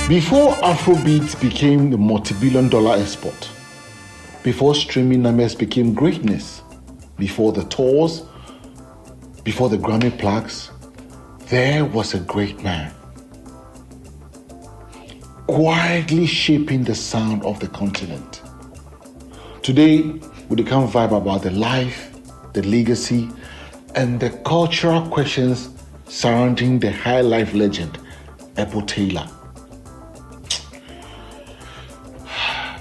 Before Afrobeat became the multi-billion-dollar export, before streaming numbers became greatness, before the tours, before the Grammy plaques, there was a great man, quietly shaping the sound of the continent. Today, we can vibe about the life, the legacy, and the cultural questions surrounding the high life legend, EBO Taylor.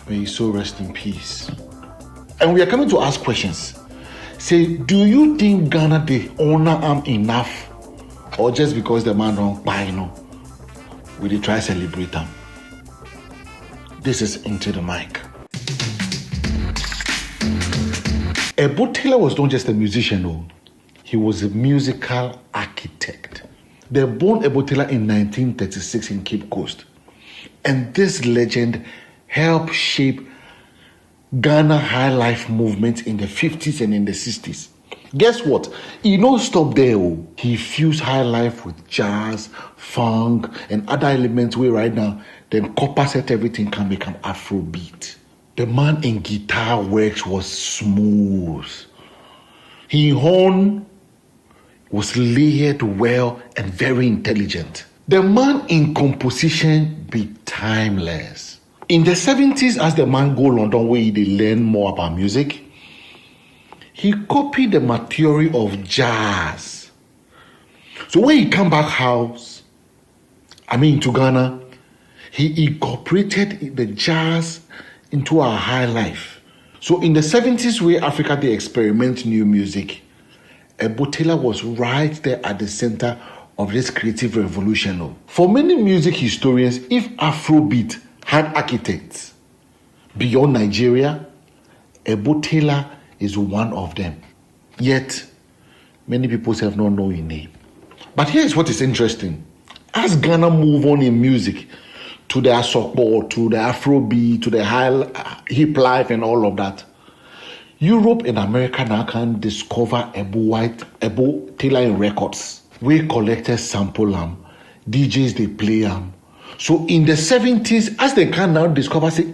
May he so rest in peace. And we are coming to ask questions. Say, do you think Ghana they honor him enough? Or just because the man don't buy, will they try to celebrate him? This is Into the Mic. EBO Taylor was not just a musician, no. He was a musical architect. They born EBO Taylor in 1936 in Cape Coast. And this legend helped shape Ghana high life movement in the 50s and in the 60s. Guess what? He don't stop there. He fused high life with jazz, funk, and other elements where right now, then copper set everything can become Afrobeat. The man in guitar works was smooth. His horn was layered well and very intelligent. The man in composition be timeless. In the 70s, as the man go London where they learn more about music, he copied the material of jazz. So when he come back house, to Ghana, he incorporated the jazz into our high life. So in the 70s, where Africa they experiment new music, EBO Taylor was right there at the center of this creative revolution. For many music historians, if Afrobeat had architects beyond Nigeria, EBO Taylor is one of them. Yet, many people have not known his name. But here's what is interesting. As Ghana move on in music to the Asokbo, to the Afrobeat, to the hip life and all of that, Europe and America now can discover EBO Taylor in records. We collectors sample them, DJs they play them. So in the 70s, as they can now discover, say,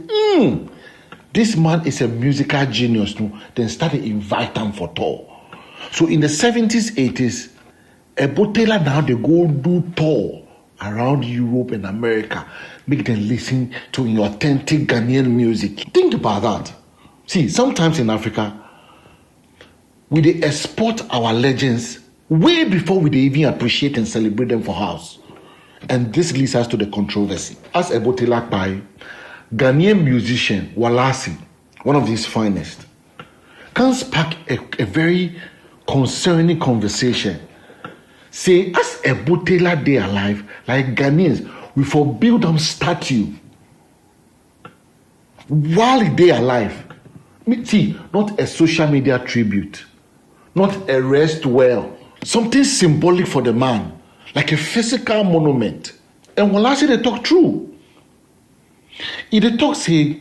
this man is a musical genius, then started invite them for tour. So in the 70s, 80s, EBO Taylor now they go do tour around Europe and America, make them listen to authentic Ghanaian music. Think about that. See, sometimes in Africa, we they export our legends way before we they even appreciate and celebrate them for house. And this leads us to the controversy. As EBO Taylor by Ghanaian musician Worlasi, one of his finest, can spark a very concerning conversation. Say, as EBO Taylor they alive, like Ghanaians, we for build them statue while they alive. See, not a social media tribute, not a rest well, something symbolic for the man. Like a physical monument. And Worlasi they talk true. If they talk say,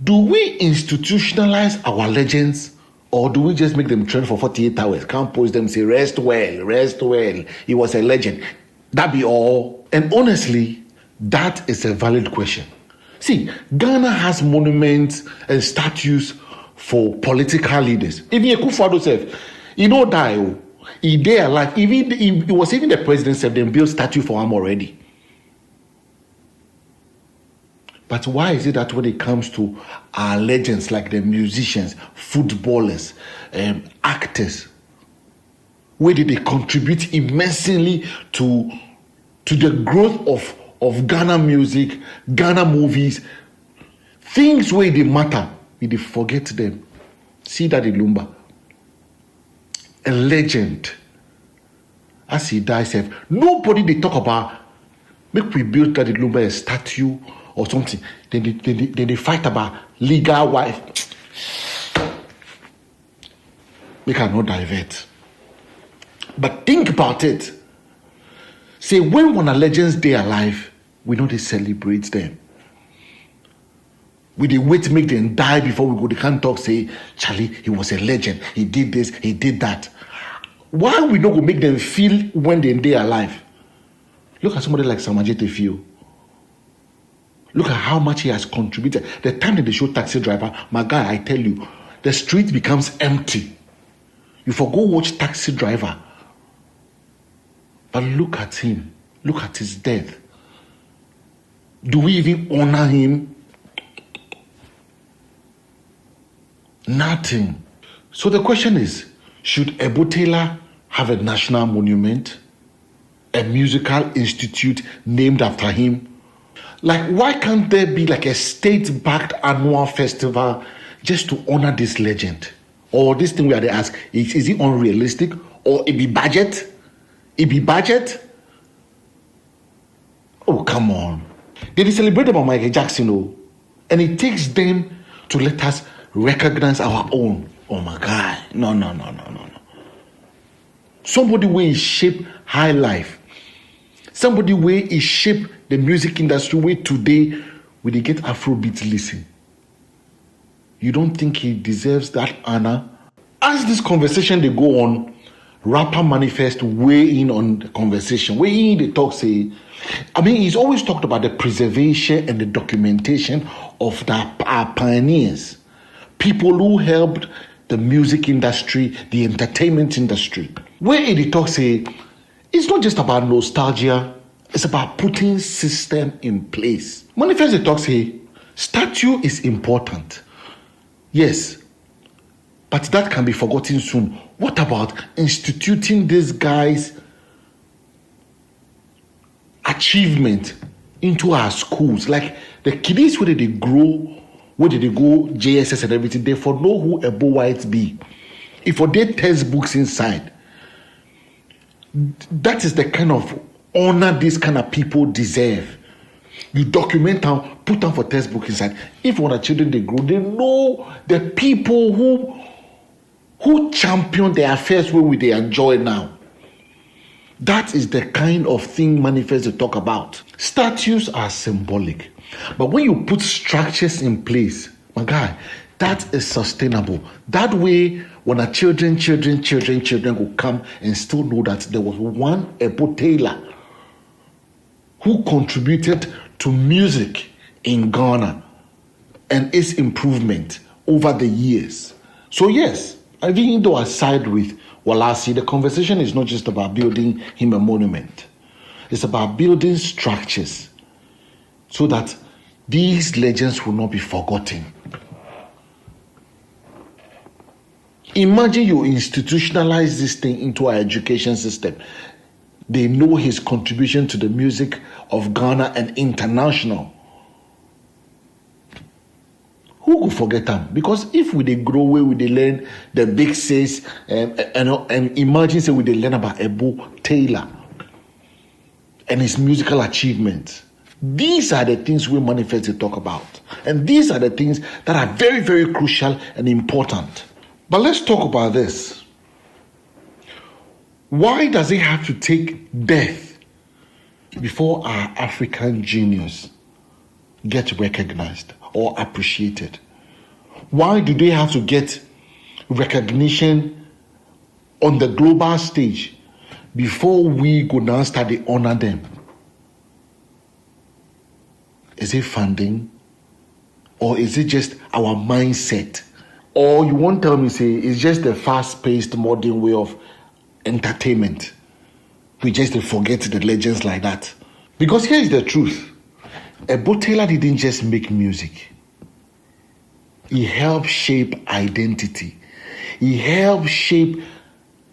do we institutionalize our legends or do we just make them trend for 48 hours? Can't post them say, rest well. He was a legend. That be all. And honestly, that is a valid question. See, Ghana has monuments and statues for political leaders. Even Akufo-Addo self, he don't die. He day alive. Even it was even the president said they built statue for him already. But why is it that when it comes to our legends like the musicians, footballers, actors, where did they contribute immensely to the growth of Ghana music, Ghana movies, things where they matter, we they forget them. See that in Lumba. A legend. As he dies, nobody they talk about. Make we build that Lumba a statue or something. Then they fight about legal wife. We cannot divert. But think about it. Say when one of legends they alive, we know they celebrate them. We they wait to make them die before we go. They can't talk, say, Charlie, he was a legend. He did this, he did that. Why we not go make them feel when they alive? Look at somebody like Samajete feel. Look at how much he has contributed. The time that they show Taxi Driver, my guy, I tell you, the street becomes empty. You forgo watch Taxi Driver. But look at him. Look at his death. Do we even honor him? Nothing. So the question is, should Ebo Taylor have a national monument? A musical institute named after him? Like, why can't there be like a state-backed annual festival just to honor this legend? Or this thing where they ask, is it unrealistic? Or it be budget? It be budget? Oh, come on. They celebrate about Michael Jackson, oh, and it takes them to let us recognize our own. Oh my God. No. Somebody way shape high life. Somebody way is shape the music industry way today we they get Afrobeat listen. You don't think he deserves that honor? As this conversation they go on, rapper Manifest weigh in on the conversation. Weigh in the talk say, he's always talked about the preservation and the documentation of our pioneers. People who helped the music industry, the entertainment industry. Where in the talk say, it's not just about nostalgia, it's about putting system in place. Manifest the talk say, statue is important. Yes, but that can be forgotten soon. What about instituting this guy's achievement into our schools? Like the kiddies where they grow, where did they go, JSS and everything, they for know who Ebo White be. If for their textbooks inside, that is the kind of honor these kind of people deserve. You document them, put them for textbook inside. If when the children they grow, they know the people who champion their affairs where we they enjoy now. That is the kind of thing Manifest to talk about. Statues are symbolic. But when you put structures in place, my guy, that is sustainable. That way, when our children will come and still know that there was one Ebo Taylor who contributed to music in Ghana and its improvement over the years. So yes, even though I side with Worlasi, the conversation is not just about building him a monument. It's about building structures so that these legends will not be forgotten. Imagine you institutionalize this thing into our education system. They know his contribution to the music of Ghana and international. Who could forget them? Because if we they grow where we they learn the big says and imagine say we they learn about Ebo Taylor and his musical achievements. These are the things we Manifest to talk about. And these are the things that are very, very crucial and important. But let's talk about this. Why does it have to take death before our African genius get recognized or appreciated? Why do they have to get recognition on the global stage before we go now start to honor them? Is it funding? Or is it just our mindset? Or you won't tell me, say, it's just a fast-paced modern way of entertainment. We just forget the legends like that. Because here is the truth. Ebo Taylor didn't just make music. He helped shape identity. He helped shape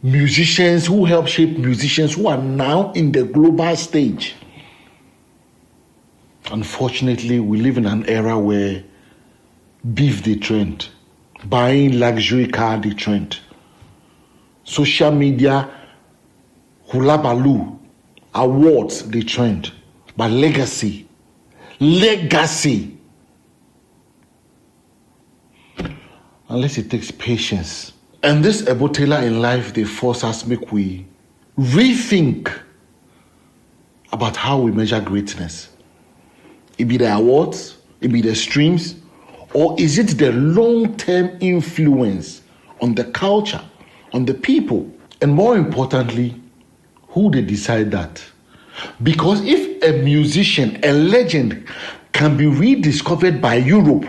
musicians who are now in the global stage. Unfortunately, we live in an era where beef the trend, buying luxury car the trend, social media, hula baloo, awards the trend, but legacy, unless it takes patience. And this Ebo Taylor in life, they force us make we rethink about how we measure greatness. It be the awards, it be the streams, or is it the long-term influence on the culture, on the people? And more importantly, who they decide that? Because if a musician, a legend, can be rediscovered by Europe,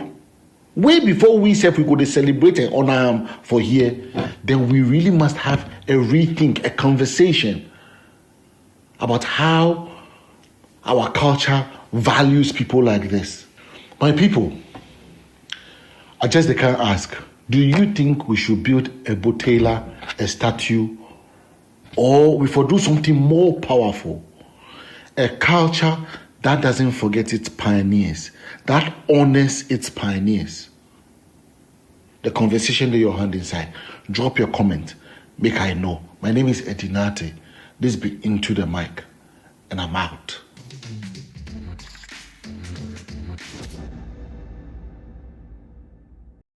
way before we said we could celebrate and honor for here, then we really must have a rethink, a conversation about how our culture values people like this. My people, I just can't ask, do you think we should build a Botela, a statue, or we should do something more powerful? A culture that doesn't forget its pioneers, that honors its pioneers. The conversation that your hand inside. Drop your comment. Make I know. My name is Edinate. This be Into the Mic. And I'm out.